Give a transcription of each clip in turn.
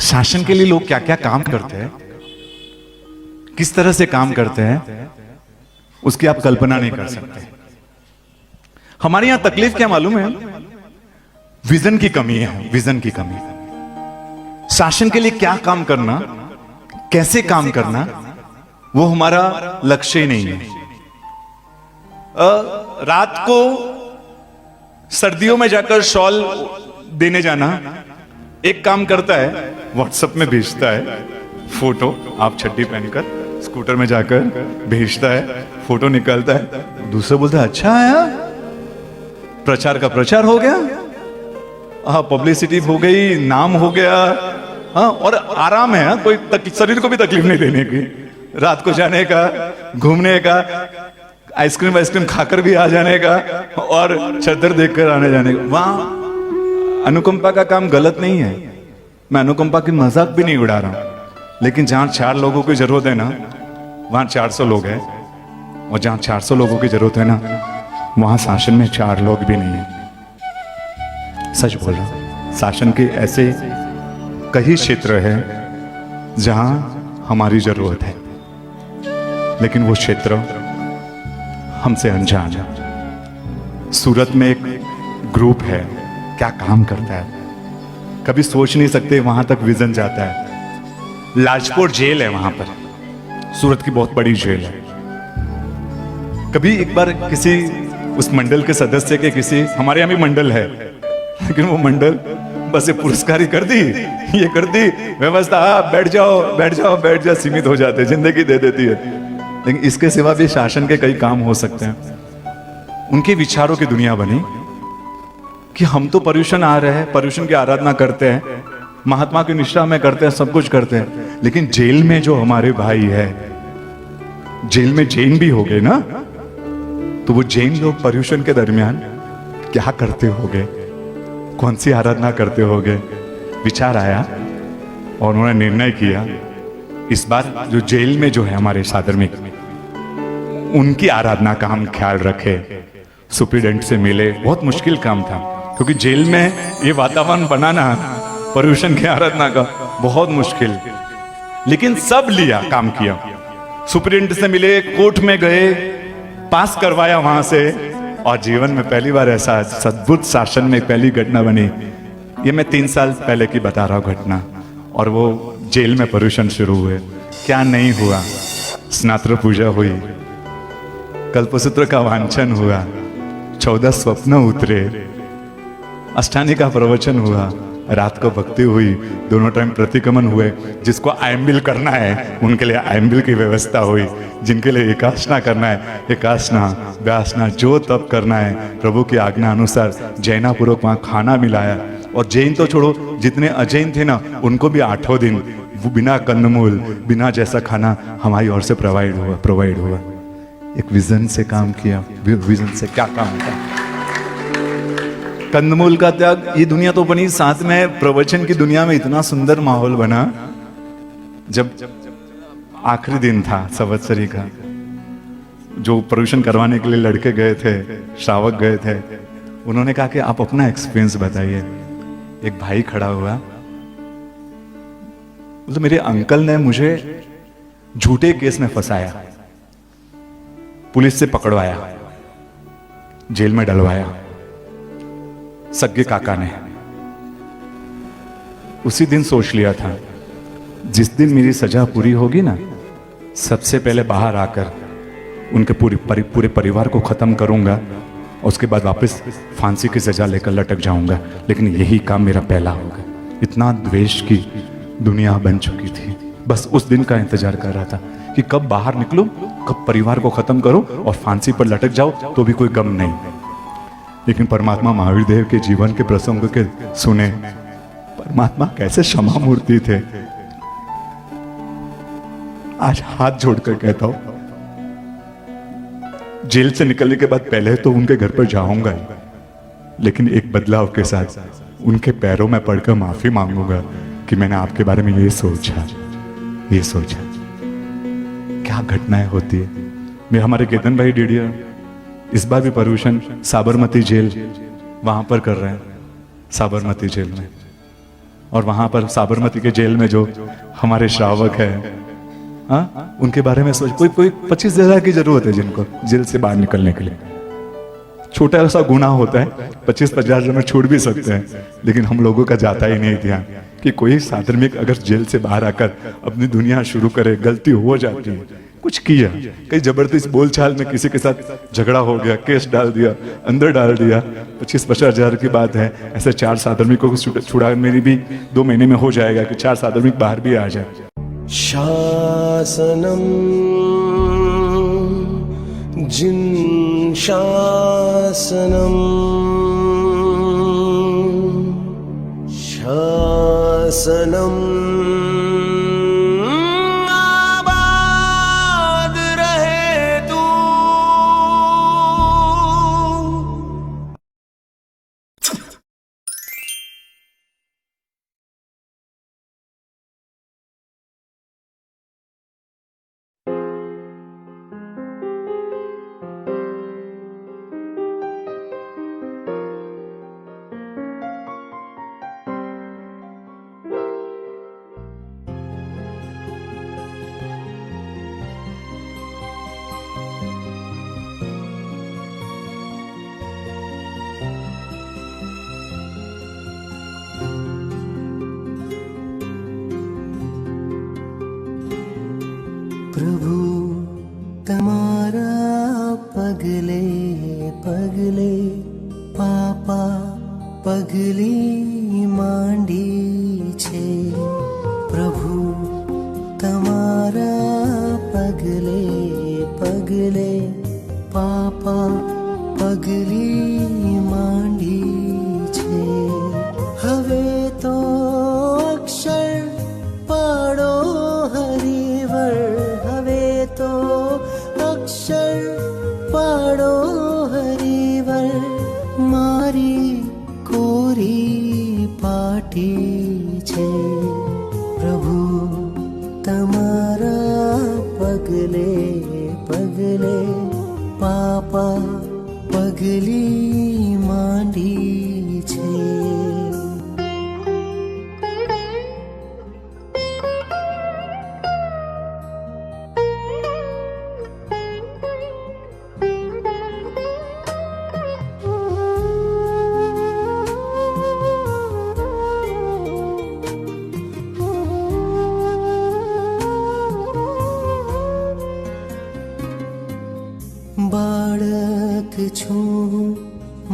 शासन के लिए लोग क्या क्या काम करते हैं, किस तरह से काम करते हैं, उसकी आप कल्पना नहीं कर सकते। हमारे यहां तकलीफ क्या मालूम है? विजन की कमी है, विजन की कमी। शासन के लिए क्या काम करना, कैसे काम करना, वो हमारा लक्ष्य ही नहीं है। रात को सर्दियों में जाकर शॉल देने जाना एक काम करता है, व्हाट्सएप में भेजता है फोटो, आप छड्डी पहनकर स्कूटर में जाकर भेजता है, फोटो निकलता है, दूसरा बोलता है अच्छा आया, प्रचार का प्रचार हो गया, हाँ पब्लिसिटी हो गई, नाम हो गया, हाँ और आराम है, कोई शरीर को भी तकलीफ नहीं देने की, रात को जाने का, घूमने का, आइसक्रीम खाकर भी आ जाने का और चद्दर देखकर आने जाने का। वहां अनुकंपा का काम गलत नहीं है, मैं अनुकंपा की मजाक भी नहीं उड़ा रहा हूं, लेकिन जहां 4 लोगों की जरूरत है ना, वहां 400 लोग हैं, और जहां 400 लोगों की जरूरत है ना, वहां शासन में 4 लोग भी नहीं है। सच बोल रहा हूं, शासन के ऐसे कई क्षेत्र है जहां हमारी जरूरत है, लेकिन वो क्षेत्र हमसे अनजान है। सूरत में एक ग्रुप है, क्या काम करता है कभी सोच नहीं सकते, वहां तक विजन जाता है। लाजपुर जेल है वहां पर, सूरत की बहुत बड़ी जेल है। कभी एक बार किसी उस मंडल के सदस्य के, किसी हमारे यहाँ भी मंडल है, लेकिन वो मंडल बस ये पुरस्कार ही कर दी, ये कर दी व्यवस्था, बैठ जाओ बैठ जाओ बैठ जाओ, सीमित हो जाते, जिंदगी दे देती है। लेकिन इसके सिवा भी शासन के कई काम हो सकते हैं। उनके विचारों की दुनिया बनी कि हम तो पर्यूषण आ रहे हैं, पर्यूषण की आराधना करते हैं, महात्मा की निष्ठा में करते हैं, सब कुछ करते हैं, लेकिन जेल में जो हमारे भाई है, जेल में जैन भी हो गए ना, तो वो जैन लोग पर्यूषण के दरमियान क्या करते होंगे, कौन सी आराधना करते होंगे। विचार आया और उन्होंने निर्णय किया इस बार जो जेल में जो है हमारे साधर्मिक, उनकी आराधना का हम ख्याल रखे। सुप्रीडेंट से मिले, बहुत मुश्किल काम था, क्योंकि जेल में ये वातावरण बनाना पर्यूषण की आराधना का बहुत मुश्किल, लेकिन सब लिया, काम किया। सुप्रीडेंट से मिले, कोर्ट में गए, पास करवाया वहां से, और जीवन में पहली बार ऐसा अद्भुत शासन में पहली घटना बनी। ये मैं 3 साल पहले की बता रहा हूं घटना, और वो जेल में पर्यूषण शुरू हुए। क्या नहीं हुआ, स्नात्र पूजा हुई, कल्पसूत्र का वांछन हुआ, 14 स्वप्न उतरे, अष्टानी का प्रवचन हुआ, रात को भक्ति हुई, दोनों टाइम प्रतिक्रमण हुए। जिसको आयम्बिल करना है उनके लिए आयम्बिल की व्यवस्था हुई, जिनके लिए एकासना करना है एकासना, व्यासना, जो तप करना है प्रभु की आज्ञा अनुसार जैना पूर्वक वहाँ खाना मिलाया। और जैन तो छोड़ो, जितने अजैन थे ना, उनको भी 8 दिन वो बिना कंदमूल, बिना जैसा खाना हमारी ओर से प्रोवाइड हुआ। एक विजन से काम किया। विजन से क्या काम था? कंदमूल का त्याग, ये दुनिया तो बनी, साथ में प्रवचन की दुनिया में इतना सुंदर माहौल बना। जब आखिरी दिन था संवत्सरी का, जो पर्यूषण करवाने के लिए लड़के गए थे, श्रावक गए थे, उन्होंने कहा कि आप अपना एक्सपीरियंस बताइए। एक भाई खड़ा हुआ, तो मेरे अंकल ने मुझे झूठे केस में फंसाया, पुलिस से पकड़वाया, जेल में डलवाया सगे काका ने। उसी दिन सोच लिया था, जिस दिन मेरी सजा पूरी होगी ना, सबसे पहले बाहर आकर उनके पूरे परिवार को खत्म करूंगा, और उसके बाद वापस फांसी की सजा लेकर लटक जाऊंगा। लेकिन यही काम मेरा पहला होगा। इतना द्वेष की दुनिया बन चुकी थी, बस उस दिन का इंतजार कर रहा था कि कब बाहर निकलूं, कब परिवार को खत्म करो और फांसी पर लटक जाओ तो भी कोई गम नहीं। लेकिन परमात्मा महावीर देव के जीवन के प्रसंग के सुने, परमात्मा कैसे क्षमा मूर्ति थे। आज हाथ जोड़कर कहता हूं, जेल से निकलने के बाद पहले तो उनके घर पर जाऊंगा, लेकिन एक बदलाव के साथ उनके पैरों में पड़कर माफी मांगूंगा कि मैंने आपके बारे में ये सोचा। क्या घटनाएं होती है। मैं हमारे केतन भाई डीडिया इस बार भी पर्यूषण साबरमती जेल वहां पर कर रहे हैं, साबरमती जेल में। और वहां पर साबरमती के जेल में जो हमारे श्रावक है, हाँ, उनके बारे में सोच, कोई 25,000 की जरूरत है जिनको जेल से बाहर निकलने के लिए। छोटा सा गुनाह होता है, 25-50 में छूट भी सकते हैं, लेकिन हम लोगों का जाता ही नहीं ध्यान कि कोई साधर्मिक अगर जेल से बाहर आकर अपनी दुनिया शुरू करे, गलती हो जाती है, कुछ किया, कहीं जबरदस्ती बोलचाल में किसी के साथ झगड़ा हो गया, केस डाल दिया, अंदर डाल दिया, 25-50 हजार की बात है। ऐसे 4 साधर्मिकों को छुड़ा मेरी भी 2 महीने में हो जाएगा कि 4 साधर्मिक बाहर भी आ जाए। शासनम जिन शासनम शासनम आबाद रहे तू। प्रभु तमारा पगले पगले पापा पगली मांडी छे। प्रभु तमारा पगले पगले पापा पगली मांडी छे। हवे तो अक्षर पाड़ो हरिवर, हवे तो अक्षर पाड़ो हरिवर, मारी कोरी पाटी छे। प्रभु तमारा पगले पगले पापा पगली मांडी छे। बाळक छूं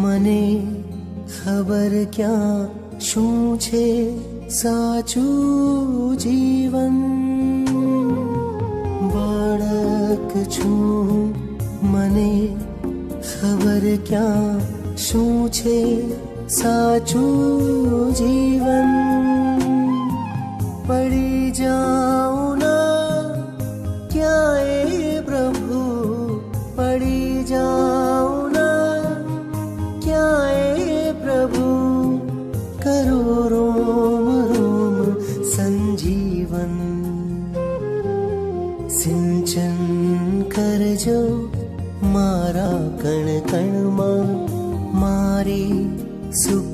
मने खबर क्या शू छे साचू जीवन। बाळक छूं मने खबर क्या शू छे साचू जीवन। पड़ी जाऊं ना क्या ए प्रभु, पड़ी जाऊं ना क्या ए प्रभु, करो रोम रोम संजीवन। सिंचन करजो मारा कण कण मां, मारी सुख